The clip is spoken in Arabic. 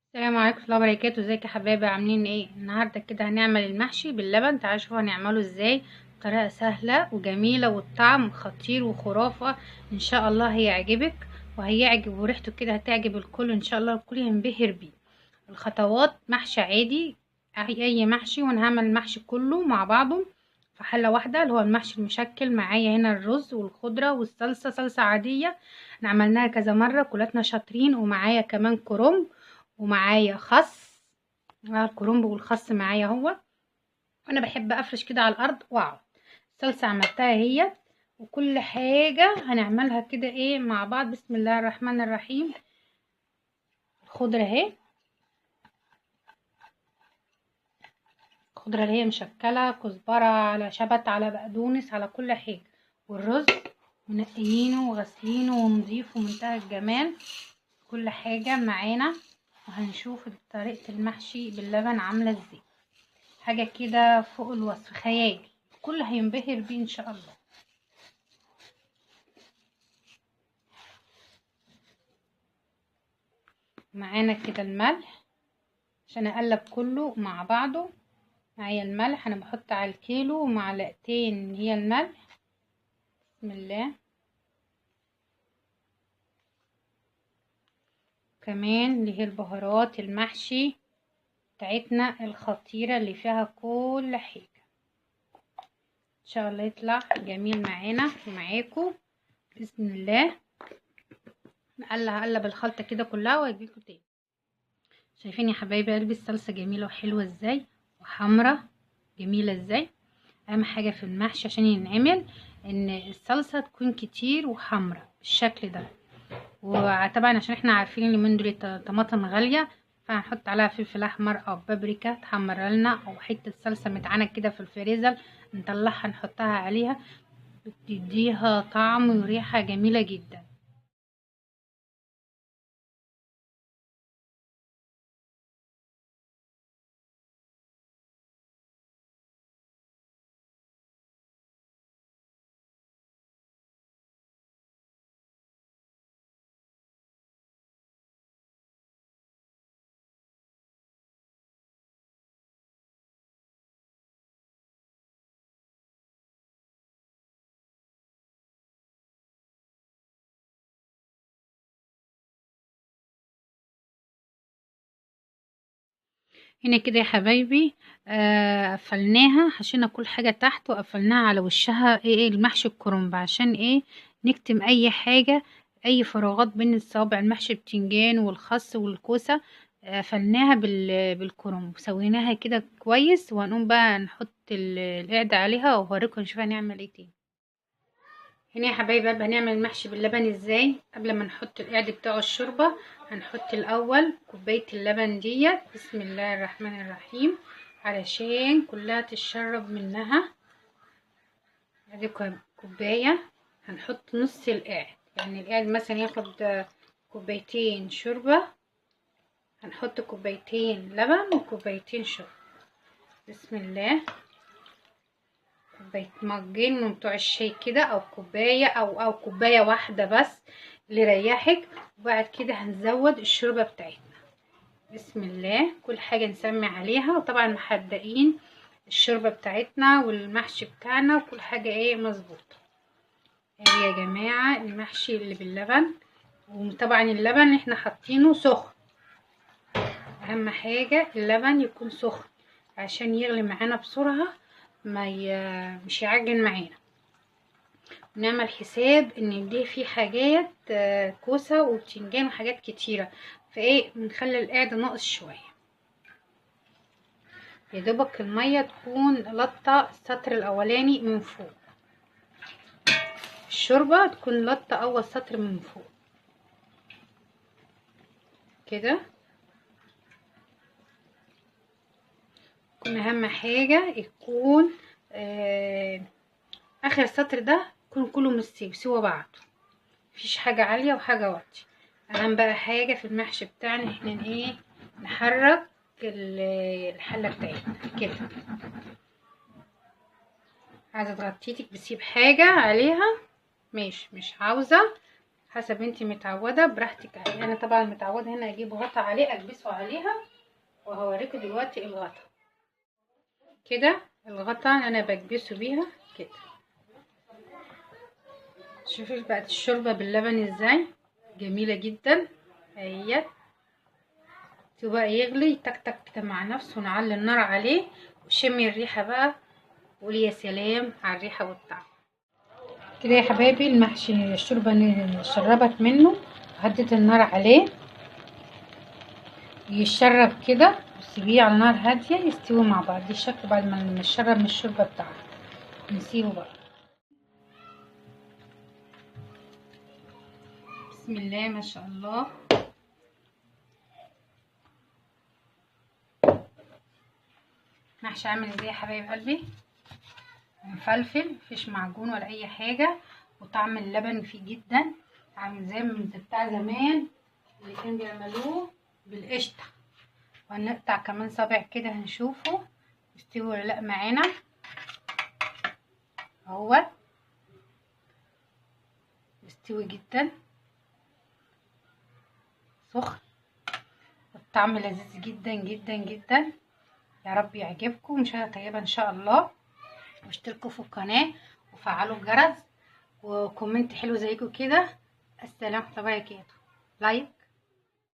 السلام عليكم ورحمة الله وبركاته. ازيك يا حبايبي؟ عاملين ايه؟ النهارده كده هنعمل المحشي باللبن. تعالوا شوفوا هنعمله ازاي بطريقه سهله وجميله، والطعم خطير وخرافه. ان شاء الله هيعجبك وهيعجب، وريحته كده هتعجب الكل ان شاء الله، الكل ينبهر بيه. الخطوات: محشي عادي، اي محشي، وانا هعمل المحشي كله مع بعضه في حله واحده، اللي هو المحشي المشكل. معايا هنا الرز والخضره والصلصه، صلصه عاديه احنا عملناها كذا مره كلاتنا شاطرين، ومعايا كمان كرنب، ومعايا خس. الكرنب والخس معايا اهو. وانا بحب افرش كده على الارض واقعد. الصلصه عملتها هي، وكل حاجه هنعملها كده ايه مع بعض. بسم الله الرحمن الرحيم. الخضره اهي، الخضره اللي هي مشكله، كزبره على شبت على بقدونس على كل حاجه. والرز منقيينه وغسلينه ونضيفه منتهى الجمال. كل حاجه معانا، وهنشوف طريقه المحشي باللبن عامله ازاي. حاجة كده فوق الوصف، خيال، الكل هينبهر بيه ان شاء الله. معانا كده الملح عشان اقلب كله مع بعضه. معايا الملح، انا بحط على الكيلو معلقتين هي الملح. بسم الله. كمان اللي هي البهارات المحشي بتاعتنا الخطيرة اللي فيها كل حاجة، ان شاء الله يطلع جميل معانا ومعاكم بإذن الله. هقلب الخلطة كده كلها واجيلكوا تاني. شايفين يا حبايبي قلبي الصلصة جميلة وحلوة ازاي، وحمرة جميلة ازاي. اهم حاجة في المحشي عشان ينعمل ان الصلصة تكون كتير وحمرة بالشكل ده. وطبعا عشان احنا عارفين اليومين دول الطماطم غالية، فهنحط عليها فلفل احمر او بابريكا تحمر لنا، او حتة صلصة متعانة كده في الفريزر نطلعها نحطها عليها، بتديها طعم وريحة جميلة جدا. هنا كده يا حبايبي قفلناها، حشينا كل حاجة تحت وقفلناها على وشها. ايه المحشي الكرنب عشان ايه؟ نكتم اي حاجة، اي فراغات بين الصوابع. المحشي البتنجان والخس والكوسة قفلناها بالكرنب، سويناها كده كويس. وهنقوم بقى نحط القعدة عليها وهوريكم نشوف هنعمل ايه تاني. هنا يا حبايبي هنعمل المحشي باللبن ازاي. قبل ما نحط القعد بتاعه الشوربه، هنحط الاول كوبايه اللبن ديت. بسم الله الرحمن الرحيم، علشان كلها تشرب منها. ادي كوبايه، هنحط نص القعد، يعني القعد مثلا ياخد كوبايتين شوربه، هنحط كوبايتين لبن وكوبايتين شوربه. بسم الله. كوباية مجين من بتوع الشاي كده، او كوباية او كوباية واحدة بس اللي يريحك. وبعد كده هنزود الشوربة بتاعتنا. بسم الله. كل حاجة نسمي عليها، وطبعا محدقين الشوربة بتاعتنا والمحشي بتاعنا وكل حاجة ايه مظبوطة. يعني يا جماعة المحشي اللي باللبن، وطبعا اللبن اللي احنا حاطينه سخن. اهم حاجة اللبن يكون سخن عشان يغلي معانا بسرعة، مش يعجن معانا. نعمل حساب ان دي في حاجات كوسه وبتنجان وحاجات كتيره، فايه بنخلي القعده ناقص شويه. يا دوبك الميه تكون لطه السطر الاولاني من فوق، الشوربه تكون لطه اول سطر من فوق كده. يكون اهم حاجه يكون اخر سطر ده يكون كله مستوي سوا بعض، مفيش حاجه عاليه وحاجه واطيه. اهم بقى حاجه في المحشي بتاعنا احنا ايه؟ نحرك الحله بتاعتنا كده. عايزه تغطيتك بسيب حاجه عليها ماشي، مش عاوزه حسب انتي متعوده براحتك. انا طبعا متعوده هنا اجيب غطا عليه البسه عليها، وهوريكم دلوقتي الغطا كده. الغطا انا بكبسه بيها كده. شوفي بقت الشوربه باللبن ازاي جميله جدا اهي. بقى يغلي تك تك كده مع نفسه، ونعلي النار عليه وشمي الريحه بقى، قولي يا سلام على الريحه والطعم. كده يا حبايبي المحشي الشوربه شربت منه، هديت النار عليه يشرب كده، وسيبيه على نار هاديه يستوي مع بعض الشكل. بعد ما نشرب من الشوربه بتاعته نسيبه بقى. بسم الله ما شاء الله. محشي عامل ازاي يا حبايب قلبي؟ مفلفل، مفيش معجون ولا اي حاجه، وطعم اللبن فيه جدا، عامل زي بتاع زمان اللي كانوا بيعملوه بالقشطه. وهنقطع كمان صابع كده هنشوفه يستوي ولا لا معانا اهو. يستوي جدا سخن، الطعم لذيذ جدا جدا جدا. يا رب يعجبكم، مشاهدة طيبة ان شاء الله. واشتركوا في القناة وفعلوا الجرس وكومنت حلو زيكم كده. السلام عليكم، لايك